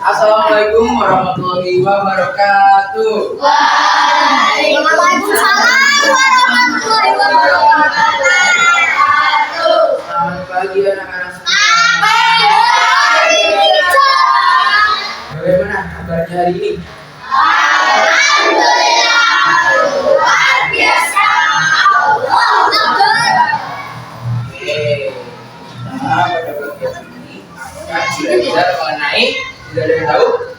Assalamualaikum warahmatullahi wabarakatuh. Waalaikumsalam warahmatullahi wabarakatuh. Selamat pagi anak-anak semua. Bagaimana kabarnya hari ini? Alhamdulillah, luar biasa. Allahu Akbar. Oke. Nah, pada bagian ini akan belajar mengenai, sudah ada yang tahu?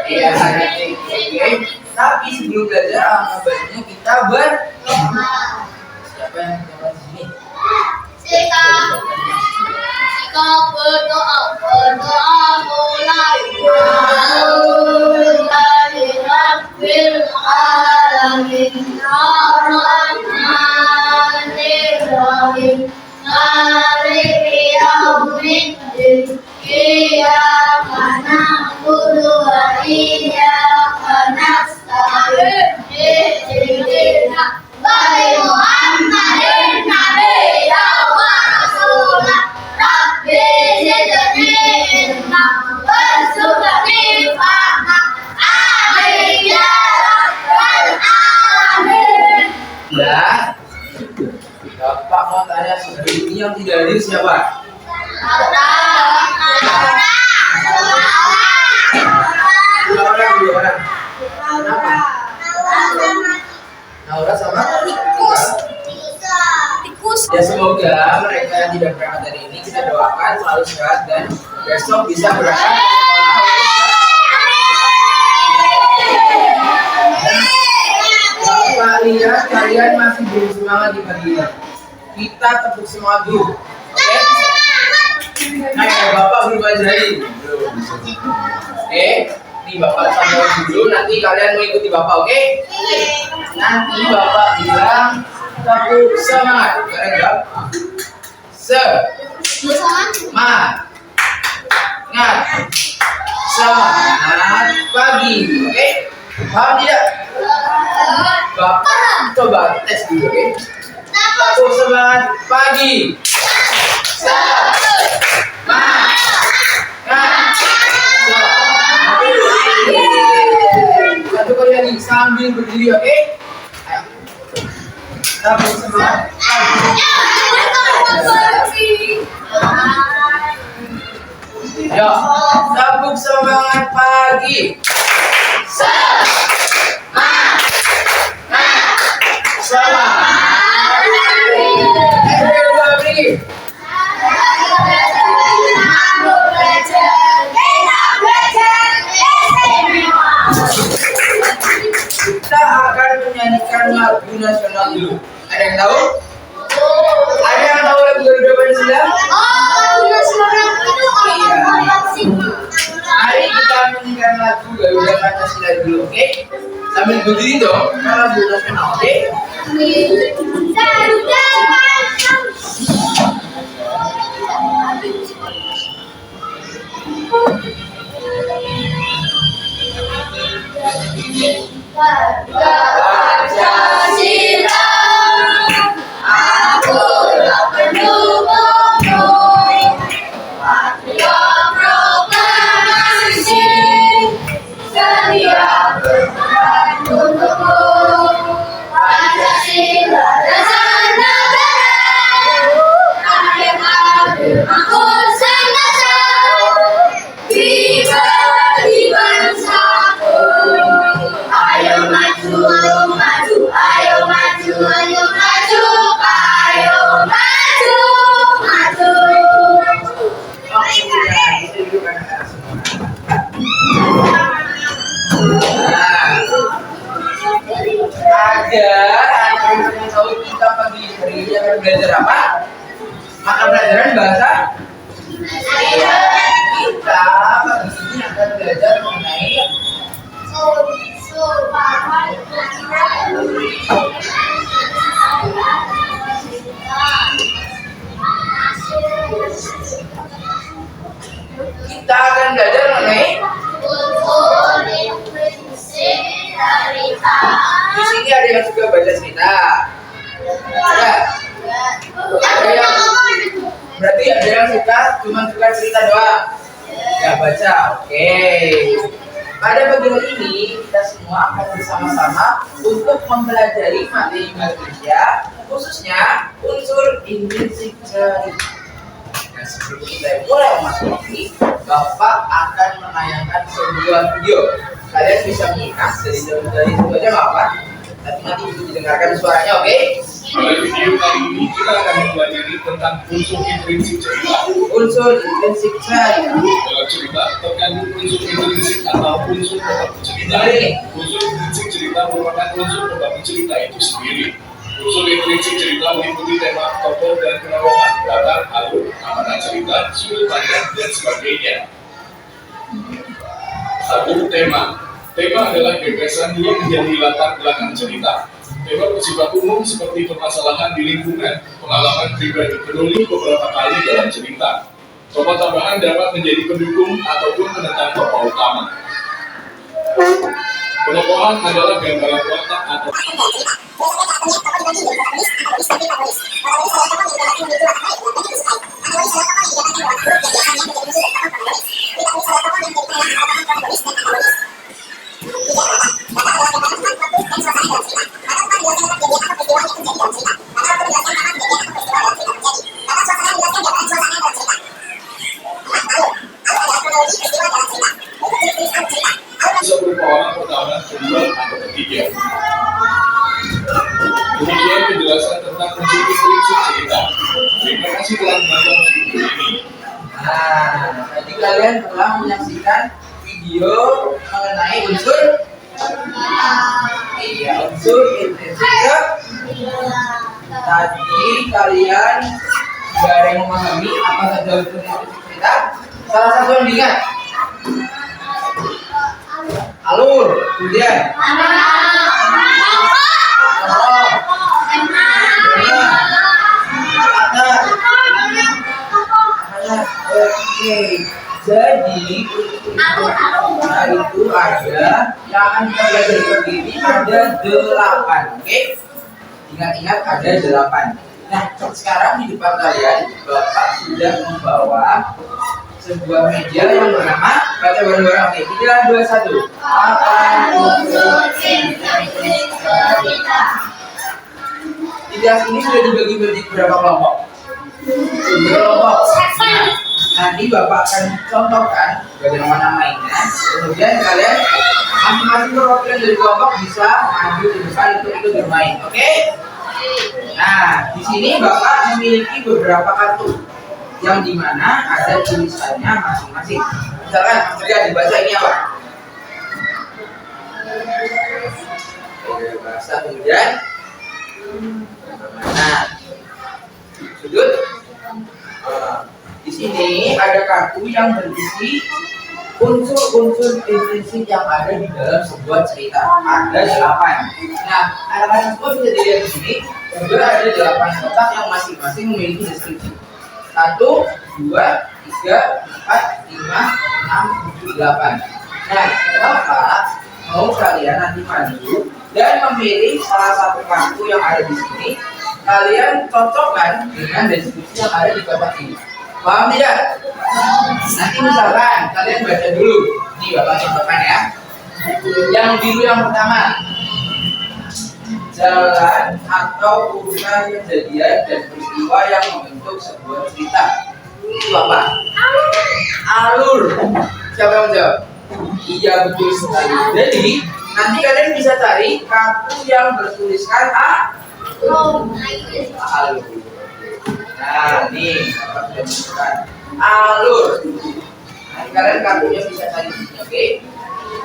Iya, oke. Tapi sebelum belajar, alangkah baiknya kita siapa yang jawab di sini? Sikap berdoa mulai Rabbil alamin ar-rahmanir rahim maliki yaumiddin iyyaka na'budu wa iyyaka nasta'in ihdinas siratal Muhammadin nabiyya wa rasulah rabbi zidni ilma warzuqni fahma amin ya rabbal alamin. Ya, Bapak mau tanya sebelum ini yang tidak hadir siapa? Dua orang. Kenapa? Naura sama? Tikus. Ya semoga mereka yang tidak berangkat dari ini kita doakan selalu sehat dan besok bisa berangkat ke sekolah. Bapak lihat kalian masih belum semangat di pagi ini. Kita tepuk semangat dulu. Oke? Nah, ya, Bapak belum ajarin. Oke? Nih Bapak sambung dulu, nanti kalian mau ikuti Bapak, oke? Nanti Bapak bilang tepuk semangat. Kalian jawab. Semangat pagi, oke? Paham tidak? Bapak coba tes dulu, oke? Tepuk semangat pagi. Semangat. Satu kali lagi sambil berdiri, oke? Ayo. Tepuk semangat pagi. Yo, tepuk semangat pagi. Kita akan menyanyikan lagu nasional dulu. Ada yang tahu? Ada yang tahu lagu Garuda Pancasila? Mari kita menyanyikan lagu Garuda Pancasila dulu, oke? Sambil berdiri dong, karena lagu nasional, oke? Pancasila, akulah pendukungmu, patriot proklamasi, setia berjuang untukmu. Pancasila dasar negara, rakyat adil makmur sentosa, diberi bangsaku. Ayo maju, ayo maju, ayo maju, ayo maju, maju. Agar anak-anak yang tahu kita pagi hari ini akan belajar apa? Mata pelajaran bahasa kita pagi ini akan belajar mengenai kita akan belajar mengenai di sini ada yang suka baca cerita. Ada? Ada yang berarti ada yang suka cuma suka cerita doang. Ya baca, oke. Pada bagian ini kita semua akan bersama-sama untuk mempelajari materi Indonesia, khususnya unsur intrinsik cerita. Nah, sebelum kita mulai memasuki, Bapak akan menayangkan sebuah video. Kalian bisa menyimak dari itu aja Bapak. Tapi nanti bisa didengarkan suaranya, oke? Pada video kali ini kita akan mempelajari tentang unsur intrinsik cerita. Unsur intrinsik cerita. Dalam cerita terkandung unsur intrinsik atau unsur pembaku cerita. Unsur intrinsik cerita merupakan unsur pembaku cerita itu sendiri. Unsur intrinsik cerita meliputi tema tokoh dan penerawangan, latar, alur, amanah cerita, sudut pandang, dan sebagainya. Satu, tema. Tema adalah gagasan yang menjadi latar belakang cerita. Tema bersifat umum seperti permasalahan di lingkungan, pengalaman pribadi penulis beberapa kali dalam cerita. Tokoh tambahan dapat menjadi pendukung ataupun penentang tokoh utama. Penokohan adalah gambaran watak atau bisa berupa orang pertama, kedua, atau ketiga. Demikian penjelasan tentang unsur intrinsik cerita. Terima kasih telah menonton video ini. Nah, tadi kalian telah menyaksikan video mengenai unsur intrinsik. Tadi kalian sudah ada yang memahami apa saja unsur intrinsik cerita. Salah satu yang diingat alur, kemudian oke. Jadi itu ada yang akan kita belajar seperti ini ada 8. Oke, ingat-ingat ada 8. Nah, sekarang di depan kalian Bapak sudah membawa sebuah meja yang bernama, baca bareng-bareng. Oke, 3, 2, 1. Apa unsur intrinsik cerita? Di kelas ini sudah dibagi menjadi berapa kelompok? Kelompok. Nanti Bapak akan contohkan bagaimana mainnya. Kemudian kalian masing-masing perwakilan dari kelompok bisa maju ke depan untuk ikut bermain. Oke? Nah, di sini Bapak memiliki beberapa kartu yang dimana ada tulisannya masing-masing. Misalkan, lihat dibaca ini apa? Bahasa, kemudian nah, sudut. Di sini ada kartu yang berisi unsur-unsur intrinsik yang ada di dalam sebuah cerita. Ada 8. Nah, anak-anak semua bisa dilihat di sini. Juga ada 8 kotak yang masing-masing memiliki deskripsi. 1, 2, 3, 4, 5, 6, 7, 8. Nah, Bapak mau kalian nanti maju dan memilih salah satu kartu yang ada di sini. Kalian cocokkan dengan deskripsi yang ada di kotak ini. Paham tidak? Nanti misalkan kalian baca dulu. Nih Bapak contohkan ya. Yang biru yang pertama, jalan atau urusan kejadian dan peristiwa yang membentuk sebuah cerita. Itu apa? Alur. Siapa yang jawab? Iya, betul sekali. Jadi nanti kalian bisa cari kartu yang bertuliskan alur. Nah, nih Bapak sudah menemukan alur. Nanti kalian kartunya bisa cari di sini, oke?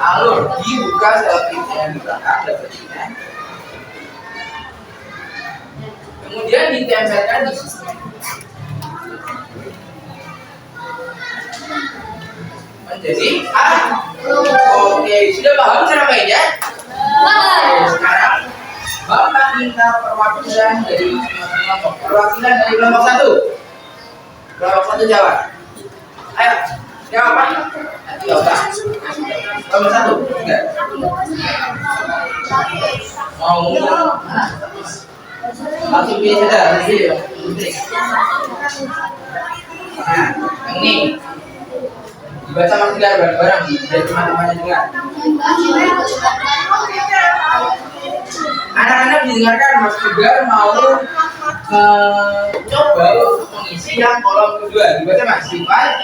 Alur dibuka selotipnya yang di belakang, dapetnya. Kemudian ditempelkan di sini. Menjadi oke, sudah paham cara mainnya? Sekarang Bapak minta perwakilan dari kelompok. Perwakilan dari kelompok 1. Kelompok 1 jawab. Ayo, jawab apa? Nanti Bapak. Kelompok 1. Enggak. Mau mana? Langsung pilih saja. Nanti ya. Nah, yang ini. Dibaca Mas Tegar bareng-bareng dari teman-temannya juga. Anak-anak didengarkan, Mas Tegar mau coba untuk mengisi yang kolom kedua. Dibaca Mas, sifat.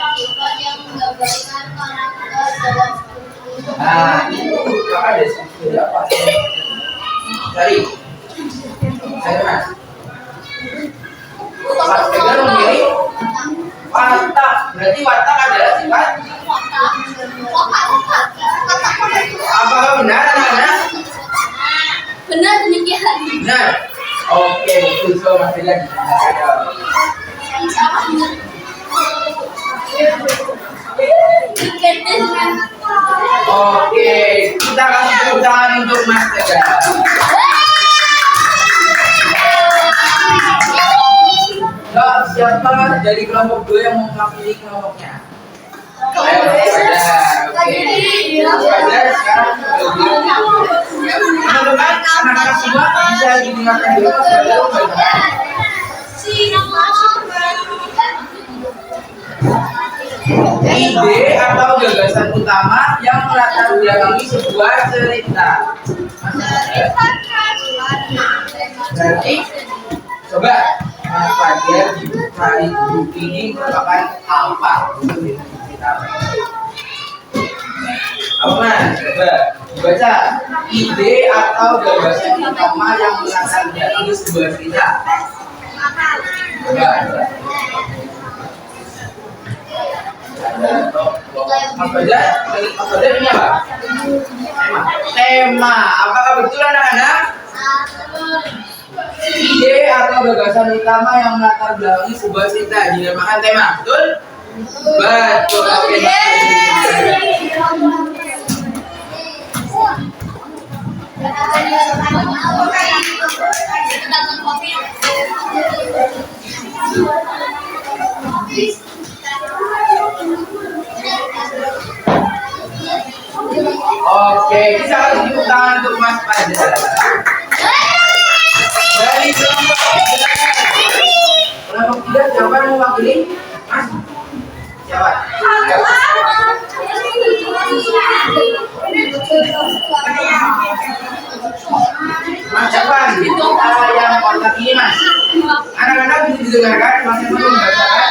Nah, itu apa deskripsi apa? Cari. Saya Mas. Mas Tegar memilih watak. Berarti watak adalah sifat. Apakah benar anak-anak? Benar demikian. Benar. Oke, betul so Mas Tegar. Oke, kita kasih tepuk tangan untuk Mas Tegar. Siapa dari kelompok 2 yang mewakili kelompoknya? Ayo Mas Tegar. Oke. Sekarang teman-teman, anak-anak semua bisa didengarkan dulu Mas Tegar. Ide atau gagasan utama yang melatar belakangi sebuah cerita. Berarti coba Mas Fajar cari buku ini merupakan apa? Apa Mas? Coba baca ide atau gagasan utama yang melatar belakangi sebuah cerita. Coba. Mas Fajar ini apa? Tema. Apakah betul anak-anak? Ide atau gagasan utama yang melatar belakangi sebuah cerita dinamakan tema, betul? Betul. Oke, kita kasih tepuk tangan untuk Mas Fajar. Dari kelompok 3 siapa yang mewakili? Mas? Siapa? Mas siapa? Yang kontak ini Mas. Anak-anak bisa didengarkan, Mas yang membacakan.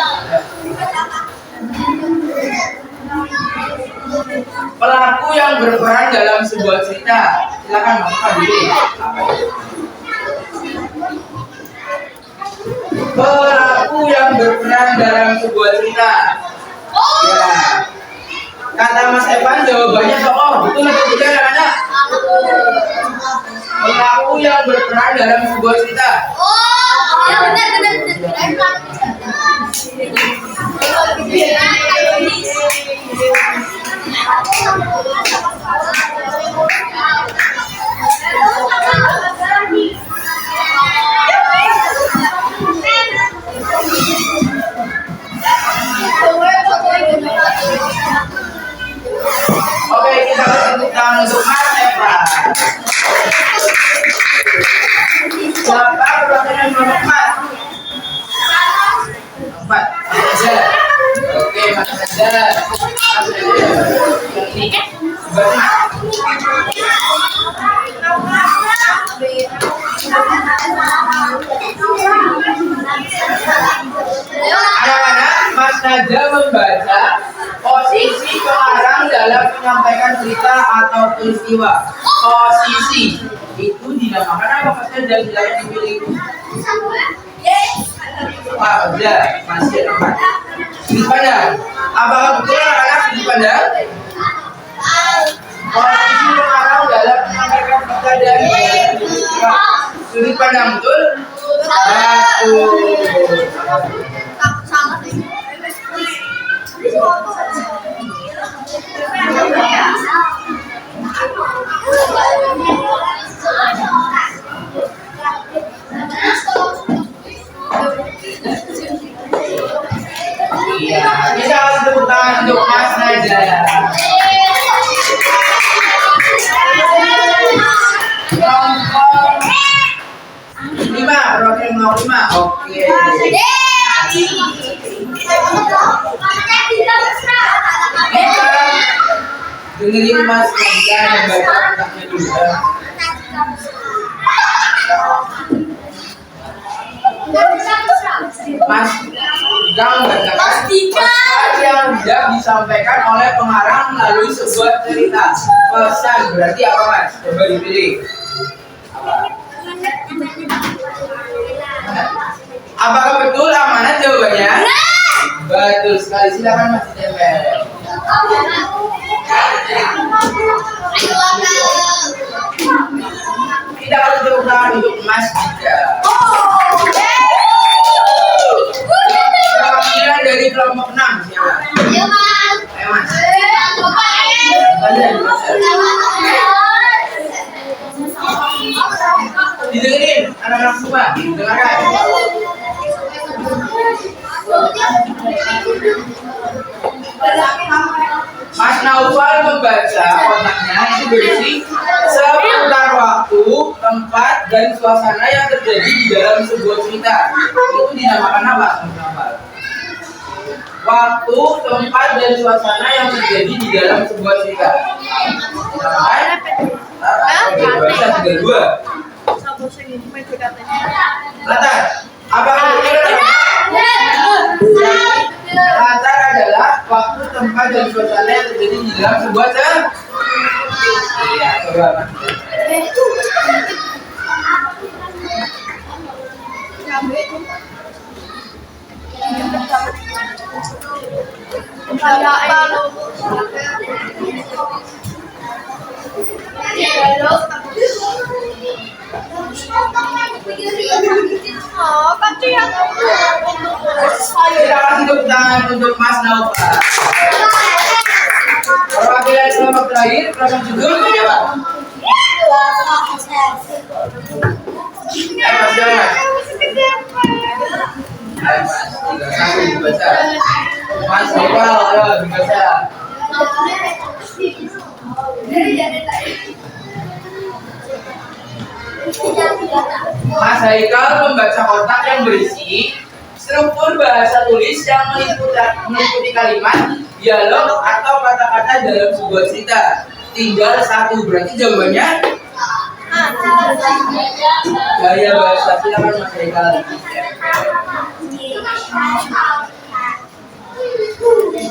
Pelaku yang berperan dalam sebuah cerita. Silakan Mas Fadli. Pelaku yang berperan dalam sebuah cerita. Ya. Kata Mas Evan jawabannya tokoh. Betul atau tidak anak-anak? Pelaku yang berperan dalam sebuah cerita. Oh, ya benar. Oke, kita tepuk tangan untuk Mas Evan. Siapa perwakilan nomor 4? 4. Fajar. Oke, Mas Fajar. Anak-anak, Mas Najwa membaca posisi pengarang dalam menyampaikan cerita atau peristiwa. Posisi itu dinamakan apa Mas Najwa? Silakan dipilih. Pak Fajar, masih ada. Sudut pandang. Apakah betul anak-anak sudut pandang? Posisi pengarang dalam menyampaikan cerita dan peristiwa. Sudut pandang betul? Betul. Iya, bisa kasih tepuk tangan untuk Mas Najwa. Kelompok 5, perwakilan nomor 5. Oke. Dengerin Mas Ega membaca kontaknya dulu ya. Mas Dika membacakan pesan yang tidak disampaikan oleh pengarang melalui sebuah cerita. Pesan berarti apa Mas? Coba dipilih. Apakah betul amanat jawabannya? Betul sekali, silakan Mas ditempel. Kita akan tepuk tangan untuk Mas Dika. Perwakilan dari kelompok 6 siapa? Ya, Mas. Ayo Mas. Didengerin anak-anak semua, dengarkan. Mas Naufal membaca kotaknya itu berisi seputar waktu, tempat, dan suasana yang terjadi di dalam sebuah cerita. Itu dinamakan apa, Mas Naufal? Waktu, tempat, dan suasana yang terjadi di dalam sebuah cerita. Bahasa 32. Latar. Apakah latar adalah waktu, tempat, dan suasana yang terjadi di dalam sebuah cerita? Iya, coba. Terima kasih tepuk tangan untuk Mas Naufal. Perwakilan kelompok terakhir, kelompok judul siapa? Ayo Mas, jangan. Ayo Mas, 31 dibaca. Mas Naufal, ayo dibaca. Mas Haikal membaca kotak yang berisi struktur bahasa tulis yang meliputi kalimat, dialog, atau kata-kata dalam sebuah cerita. Tinggal satu, berarti jawabannya gaya bahasa. Silakan Mas Haikal.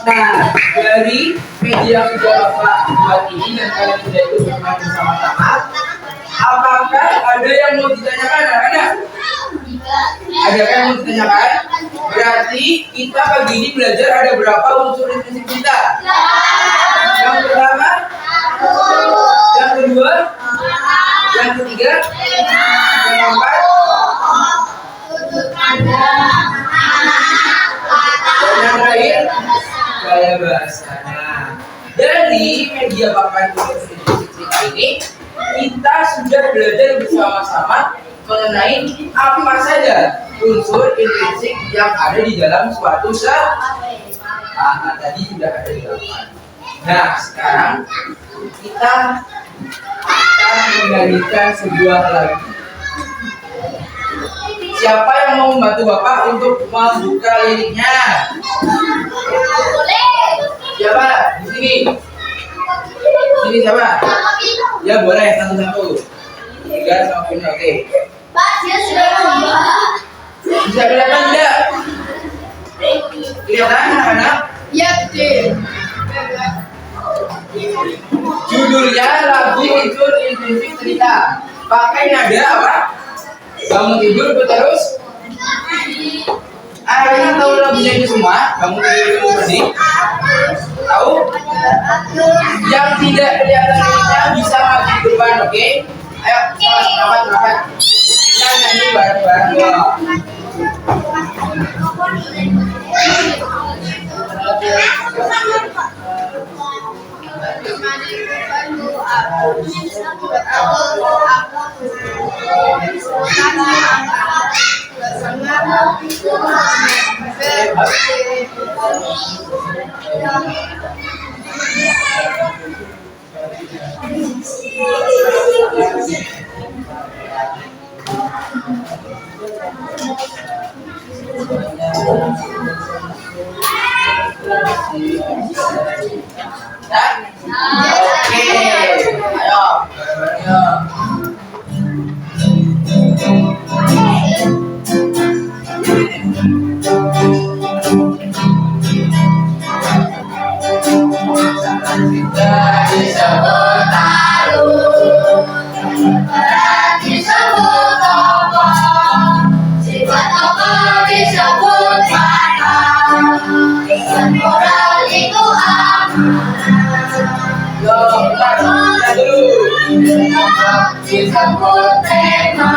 Nah, dari media yang sudah Bapak buat ini dan kalian sudah ikut bermain bersama-sama, apakah ada yang mau ditanyakan anak-anak? Ada yang mau ditanyakan? Berarti kita pagi ini belajar ada berapa unsur intrinsik kita? Yang pertama? Yang kedua? Yang ketiga? Yang keempat? Dan yang terakhir? Gaya bahasanya. Dari media papan tulis intrinsik cerita ini, kita sudah belajar bersama-sama mengenai apa saja unsur intrinsik yang ada di dalam suatu cerita. Tadi sudah ada di dalam. Nah, sekarang kita akan menggantikan sebuah lagu. Siapa yang mau membantu Bapak untuk membuka liriknya? Siapa? Di sini. Sini siapa? Ya boleh satu-satu. 3 sampai 5, oke. Pak, dia sudah berubah. Bisa kelihatan tidak? Kelihatan anak-anak? Ya, betul. Judulnya lagu unsur intrinsik cerita. Pakai nada apa? Bangun tidur terus. Akhirnya tahu lagunya ini semua? Bangun tidur tadi. Tahu? Yang tidak kelihatan liriknya bisa maju di depan, oke? Ayo, selamat. Kita nyanyi bareng-bareng loh. Nah, disebut tema.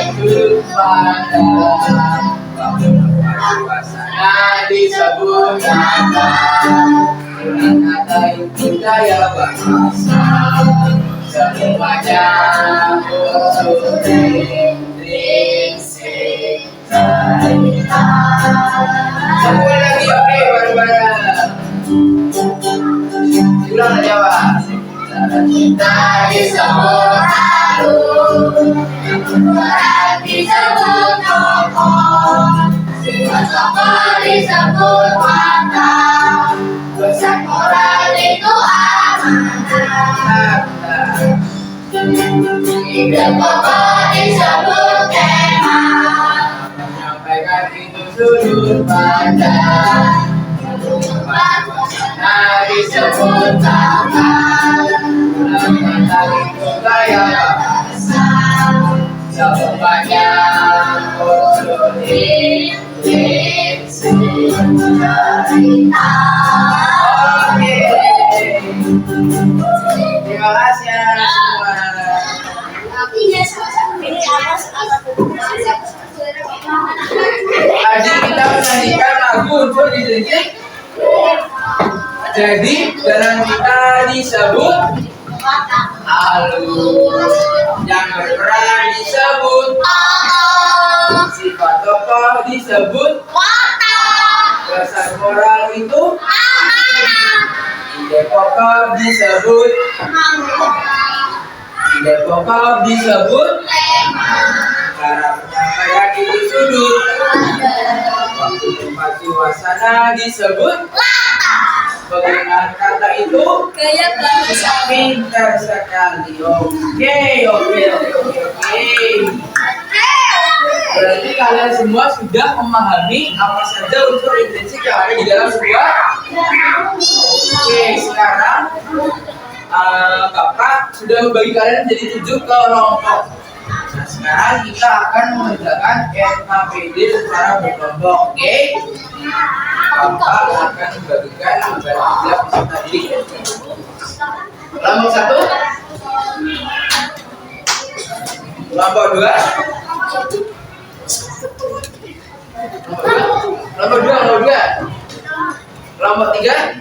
Itu pada suasana disebut nama. Kata itu daya bahasa. Semuanya unsur intrinsik cerita. Semua lagi oke bareng-bareng. Ulang lagi apa? Kita disebut harum, disebut tokoh, sifat tokoh disebut warna, pesan moral itu amanah. Ide pokok disebut tema, Menyampaikan itu sudut pandang. Suasana disebut kamar. Kata itu gaya bahasa. Semuanya unsur intrinsik cerita. Oke. Terima kasih ya semua. Tadi kita menyanyikan lagu unsur intrinsik. Jadi dalam kita disebut halus, yang berperan disebut sifat tokoh disebut pesan moral itu ide pokok disebut cara penyampaian itu sudut waktu tempat suasana disebut penggunaan kata itu gaya bahasa. pintar sekali. Oke. Berarti kalian semua sudah memahami apa saja unsur intrinsik yang ada di dalam sebuah. Oke, sekarang Bapak sudah membagi kalian menjadi 7 kelompok. Nah, sekarang kita akan mengerjakan NKPD secara berkelompok. Oke? Bapak akan membagikan kepada 3 peserta didik. Kelompok 1, kelompok 2, kelompok 3,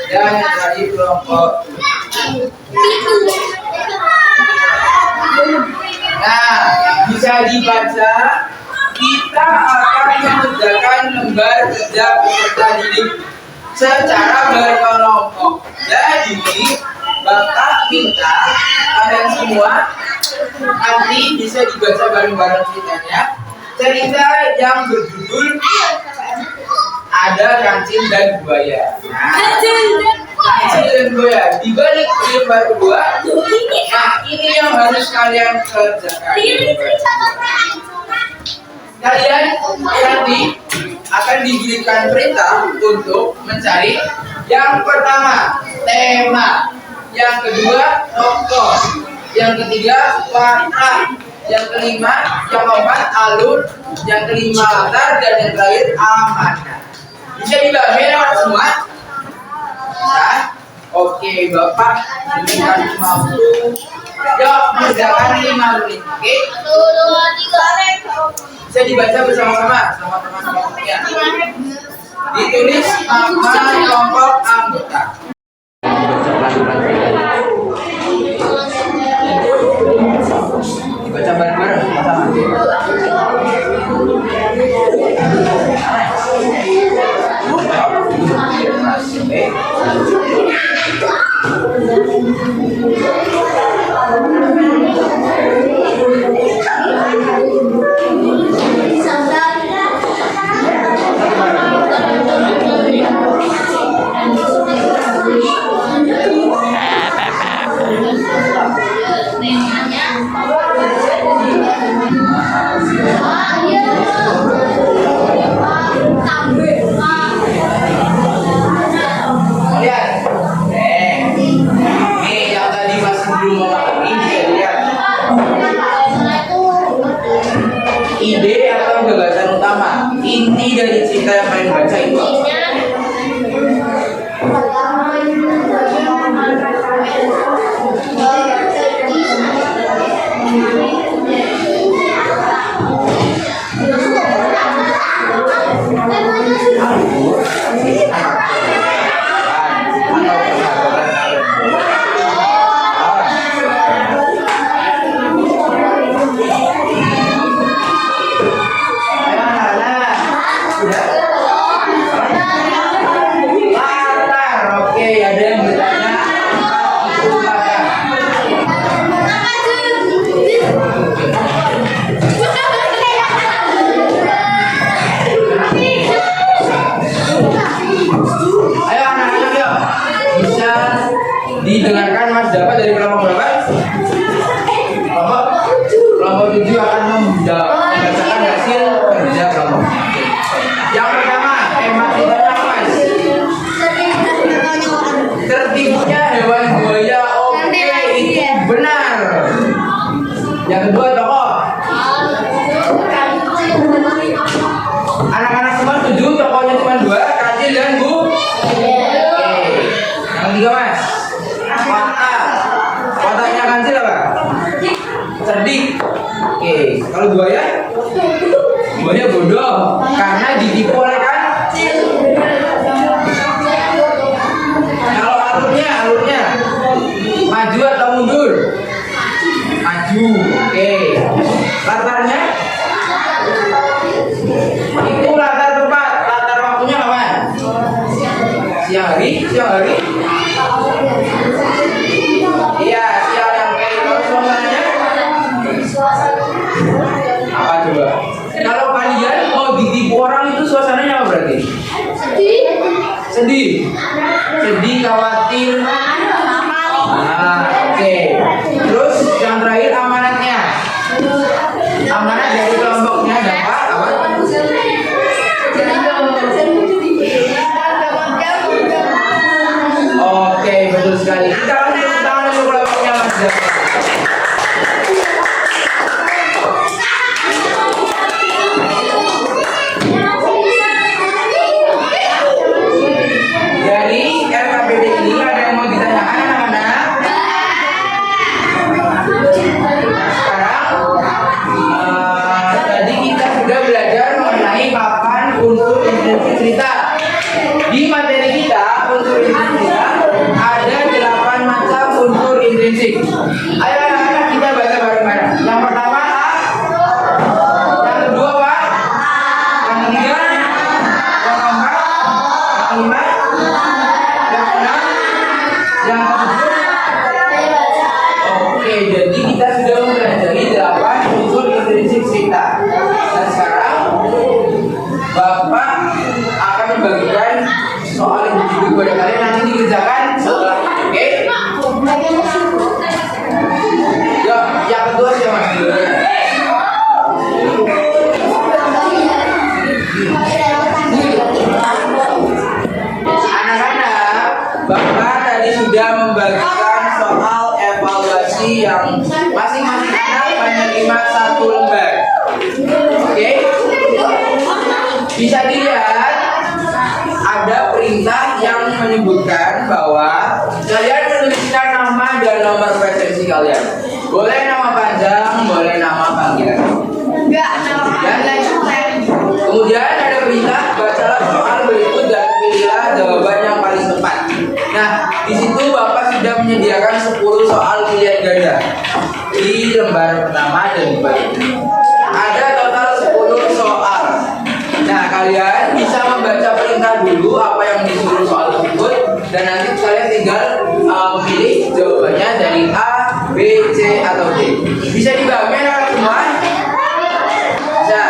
dan yang tadi kelompok. Nah, bisa dibaca, kita akan mengerjakan lembar kerja peserta didik secara berkelompok. Jadi, Bapak minta kalian semua nanti bisa dibaca bareng-bareng ceritanya. Cerita yang berjudul Ada Kancil dan Buaya. Kancil dan Buaya di balik lembar kedua. Nah, ini yang harus kalian kerjakan. Kalian nanti akan diberikan perintah untuk mencari yang pertama tema, yang kedua tokoh, yang ketiga warna, yang kelima, yang keempat alur, yang kelima latar, dan yang terakhir amanah. Bisa dibagi lewat semua? Bisa? Oke, Bapak berikan waktu. Yuk, mengerjakan 5 menit. Oke? 1, 2, 3. Bisa dibaca bersama-sama sama teman-temannya. Ditulis nama kelompok anggota. Dibaca bareng-bareng sama-sama. Ide atau gagasan utama, inti dari cerita yang kalian baca itu apa? Kalau buaya? Buaya bodoh karena ditipu oleh kan? Kalau alurnya maju atau mundur? Maju. Oke. Latarnya? Itu latar tempat. Latar waktunya kapan? Siang hari? Iya, siang yang kayak kalau suasananya? Apa coba? Kalau kalian mau ditipu orang itu suasananya apa berarti? Sedih, khawatir. Oke. Terus yang terakhir amanatnya. Amanat dari kelompoknya dapat apa? Oke, betul sekali. Kita langsung tepuk tangan dulu kelompoknya Mas Jaka. Dari RKPD ini ada yang mau ditanyakan anak-anak? Sekarang tadi kita sudah belajar mengenai papan unsur intrinsik cerita. Di materi kita unsur intrinsik cerita ada 8 macam unsur intrinsik. Ayo anak-anak kita baca bareng-bareng. Yang pertama A, yang kedua apa? Yang ketiga, yang keempat, yang kelima, yang keenam, yang ketujuh. Oke, jadi kita sudah mempelajari 8 unsur intrinsik cerita. Dan sekarang Bapak akan membagikan soal individu kepada kalian, nanti dikerjakan setelah oke? Ya, yang kedua siapa Mas? Anak-anak, Bapak tadi sudah membagikan soal evaluasi yang masing-masing anak menerima 1 lembar. Oke? Bisa dilihat ada perintah yang menyebutkan bahwa kalian menuliskan nama dan nomor presensi kalian. Boleh nama panjang, boleh nama panggilan. Kemudian ada perintah bacalah soal berikut dan pilihlah jawaban yang paling tepat. Nah, di situ Bapak sudah menyediakan 10 soal pilihan ganda di lembar pertama dan lembar kedua. Ada total 10 soal. Nah, kalian bisa membaca perintah dulu apa yang disuruh soal tersebut dan nanti kalian tinggal memilih jawabannya dari A, B, C atau D. Bisa dibagi semua? Bisa.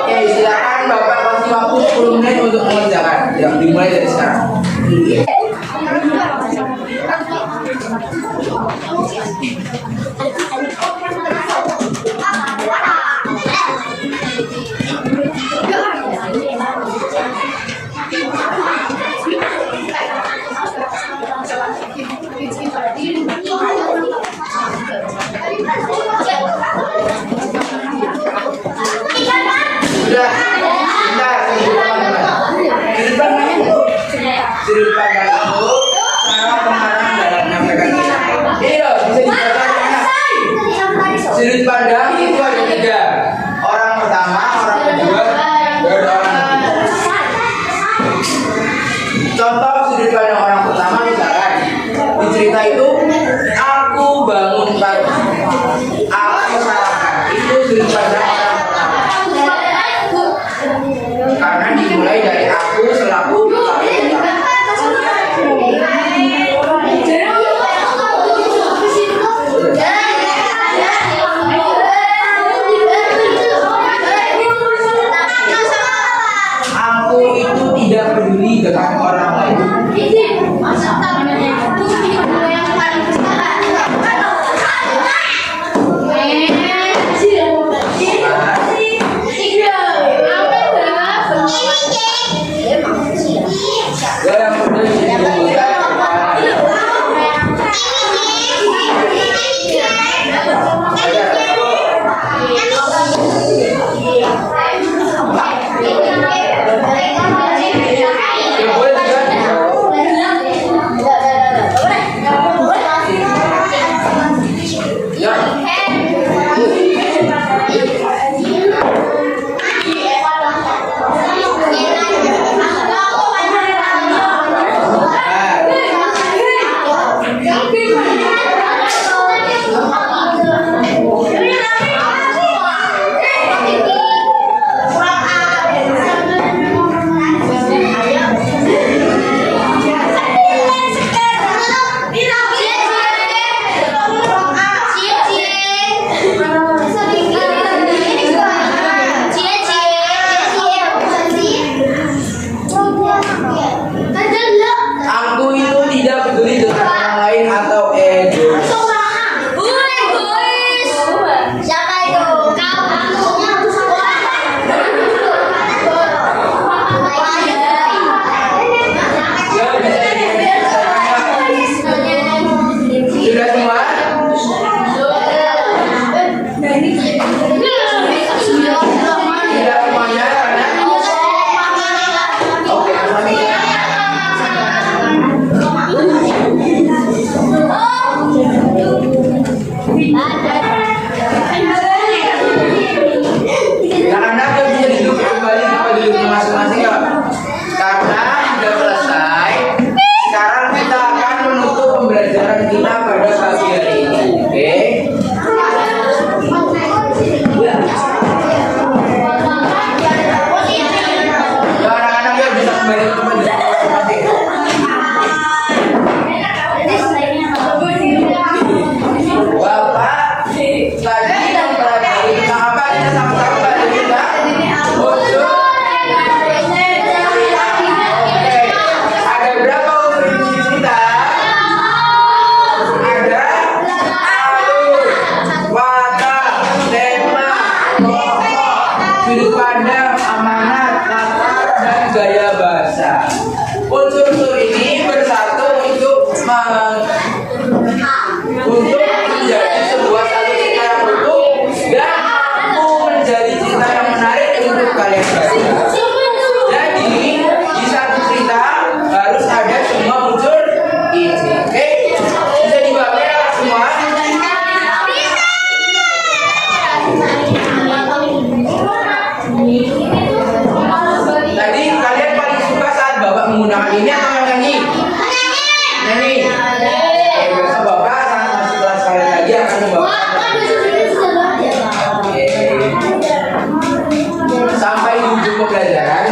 Oke, silakan Bapak kasih waktu 10 menit untuk mengerjakan. Ya, dimulai dari sekarang. Sudah, bentar, sudut pandang itu cara pengarang dalam menyampaikan kisah. Iya, bisa dibaca dengan sudut pandang itu ada 3. Orang pertama, orang kedua, dan orang ketiga. Contoh sudut pandang orang pertama misalkan di cerita itu aku bangun pagi, aku sarapan. Itu sudut pandang orang pertama. Karena dimulai dari aku selaku pelaku utama. Bapak. Oke. Sampai di ujung pembelajaran